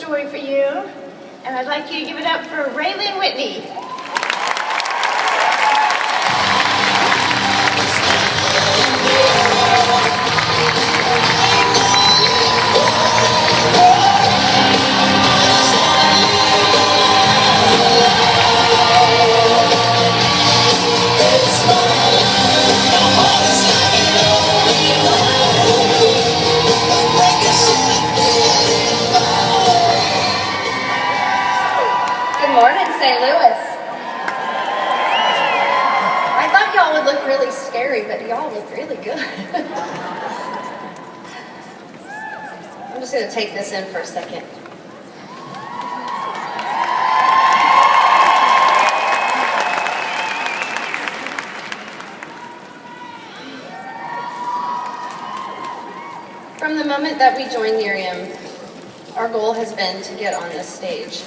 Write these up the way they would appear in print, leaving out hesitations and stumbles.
story for you, and I'd like you to give it up for Raelyn Whitney. St. Louis. I thought y'all would look really scary, but y'all look really good. I'm just going to take this in for a second. From the moment that we joined Nerium, our goal has been to get on this stage.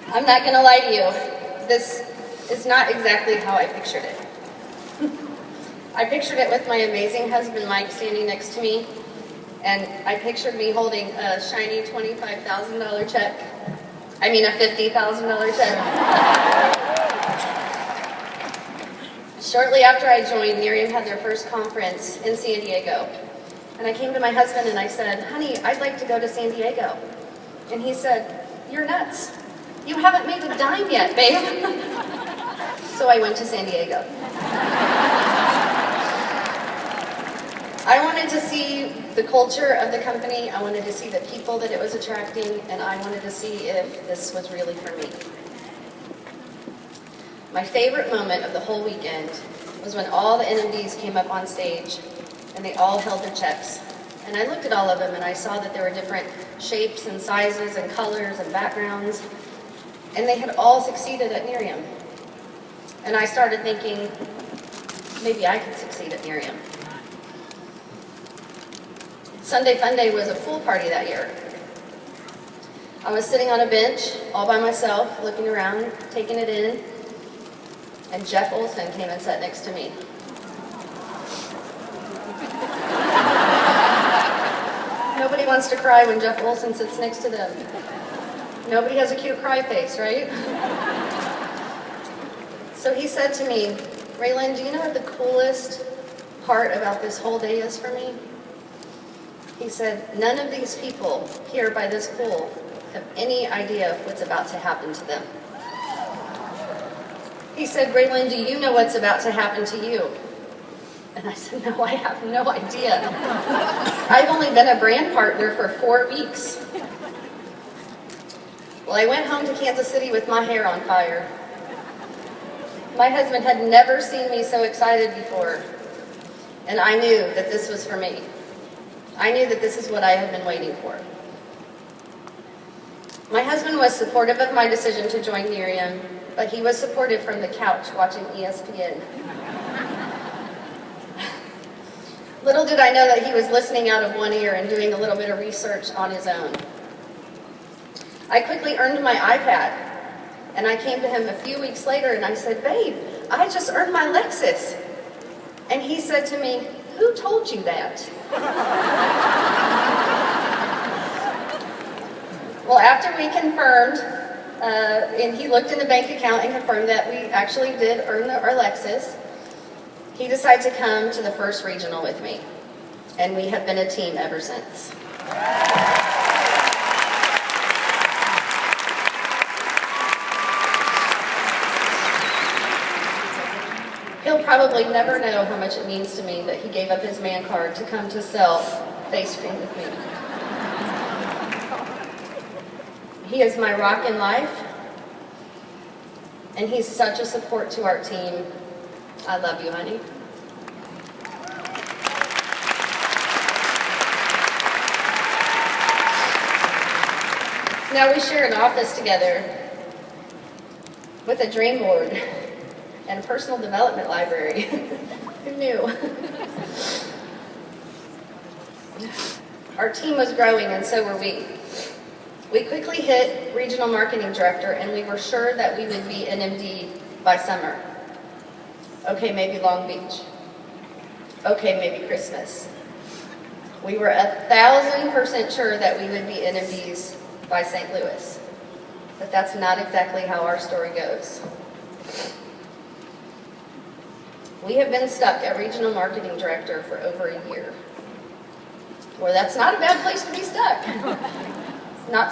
I'm not going to lie to you, this is not exactly how I pictured it. I pictured it with my amazing husband Mike standing next to me, and I pictured me holding a shiny $25,000 check. I mean a $50,000 check. Shortly after I joined, Nerium had their first conference in San Diego. And I came to my husband and I said, honey, I'd like to go to San Diego. And he said, you're nuts. You haven't made a dime yet, babe. So I went to San Diego. I wanted to see the culture of the company, I wanted to see the people that it was attracting, and I wanted to see if this was really for me. My favorite moment of the whole weekend was when all the NMDs came up on stage and they all held their checks. And I looked at all of them and I saw that there were different shapes and sizes and colors and backgrounds. And they had all succeeded at Nerium. And I started thinking, maybe I could succeed at Nerium. Sunday Fun Day was a pool party that year. I was sitting on a bench all by myself, looking around, taking it in, and Jeff Olson came and sat next to me. Nobody wants to cry when Jeff Olson sits next to them. Nobody has a cute cry face, right? So he said to me, Raelyn, do you know what the coolest part about this whole day is for me? He said, none of these people here by this pool have any idea what's about to happen to them. He said, Raelyn, do you know what's about to happen to you? And I said, no, I have no idea. I've only been a brand partner for 4 weeks. Well, I went home to Kansas City with my hair on fire. My husband had never seen me so excited before, and I knew that this was for me. I knew that this is what I had been waiting for. My husband was supportive of my decision to join Nerium, but he was supportive from the couch watching ESPN. Little did I know that he was listening out of one ear and doing a little bit of research on his own. I quickly earned my iPad, and I came to him a few weeks later and I said, babe, I just earned my Lexus. And he said to me, who told you that? Well, after we confirmed, and he looked in the bank account and confirmed that we actually did earn our Lexus, he decided to come to the first regional with me. And we have been a team ever since. He'll probably never know how much it means to me that he gave up his man card to come to sell face cream with me. He is my rock in life, and he's such a support to our team. I love you, honey. Now we share an office together with a dream board and a personal development library. Who knew? Our team was growing, and so were we. We quickly hit regional marketing director, and we were sure that we would be NMD by summer. Okay, maybe Long Beach. Okay, maybe Christmas. We were 1,000% sure that we would be NMDs by St. Louis. But that's not exactly how our story goes. We have been stuck at Regional Marketing Director for over a year. Well, that's not a bad place to be stuck.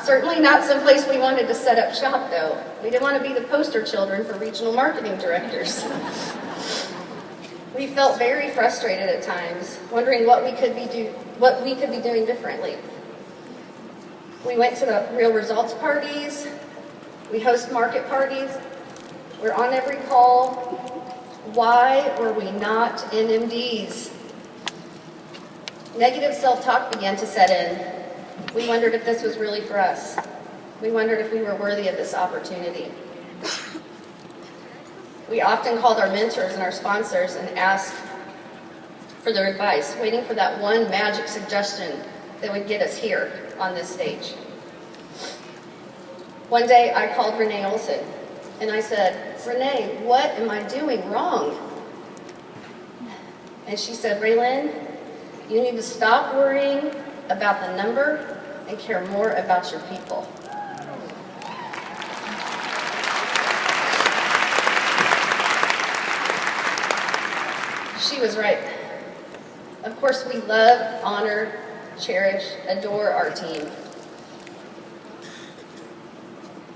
Certainly not some place we wanted to set up shop, though. We didn't want to be the poster children for regional marketing directors. We felt very frustrated at times, wondering what we could be doing differently. We went to the real results parties. We host market parties. We're on every call. Why were we not NMDs? Negative self-talk began to set in. We wondered if this was really for us. We wondered if we were worthy of this opportunity. We often called our mentors and our sponsors and asked for their advice, waiting for that one magic suggestion that would get us here on this stage. One day I called Renee Olson and I said, "Renee, what am I doing wrong?" And she said, "Raelyn, you need to stop worrying about the number and care more about your people." She was right. Of course, we love, honor, cherish, adore our team.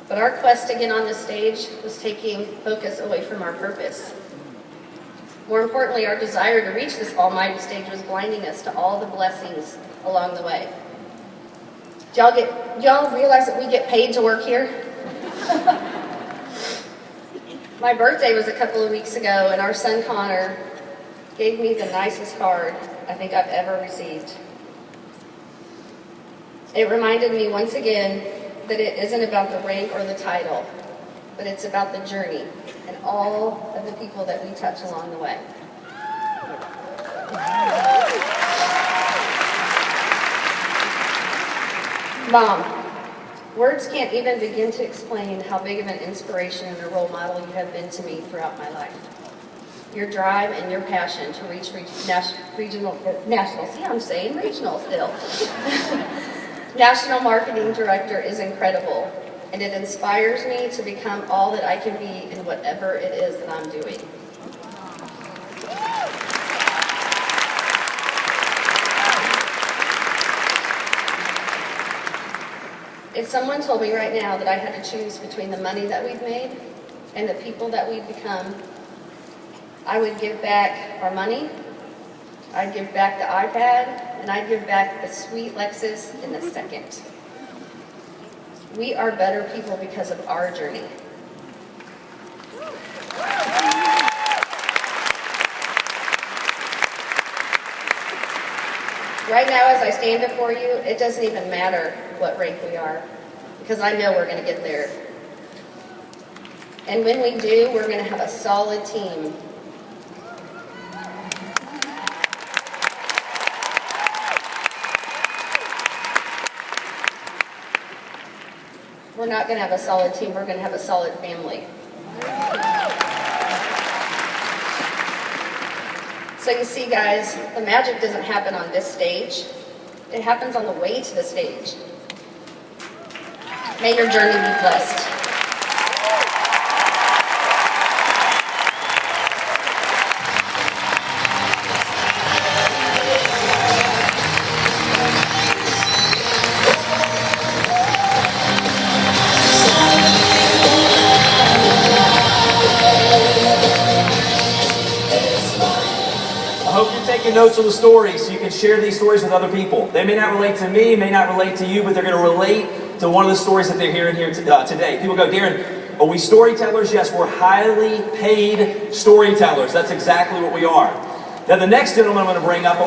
But our quest to get on the stage was taking focus away from our purpose. More importantly, our desire to reach this almighty stage was blinding us to all the blessings along the way. Do y'all realize that we get paid to work here? My birthday was a couple of weeks ago, and our son Connor gave me the nicest card I think I've ever received. It reminded me once again that it isn't about the rank or the title, but it's about the journey and all of the people that we touch along the way. Mom, words can't even begin to explain how big of an inspiration and a role model you have been to me throughout my life. Your drive and your passion to reach National Marketing Director is incredible, and it inspires me to become all that I can be in whatever it is that I'm doing. If someone told me right now that I had to choose between the money that we've made and the people that we've become, I would give back our money, I'd give back the iPad, and I'd give back the sweet Lexus in a second. We are better people because of our journey. Right now, as I stand before you, it doesn't even matter what rank we are, because I know we're going to get there. And when we do, we're going to have a solid team. We're not going to have a solid team, we're going to have a solid family. So you see, guys, the magic doesn't happen on this stage. It happens on the way to the stage. May your journey be blessed. I hope you're taking notes on the stories so you can share these stories with other people. They may not relate to me, may not relate to you, but they're going to relate to one of the stories that they're hearing here today. People go, "Darren, are we storytellers?" Yes, we're highly paid storytellers. That's exactly what we are. Now, the next gentleman I'm going to bring up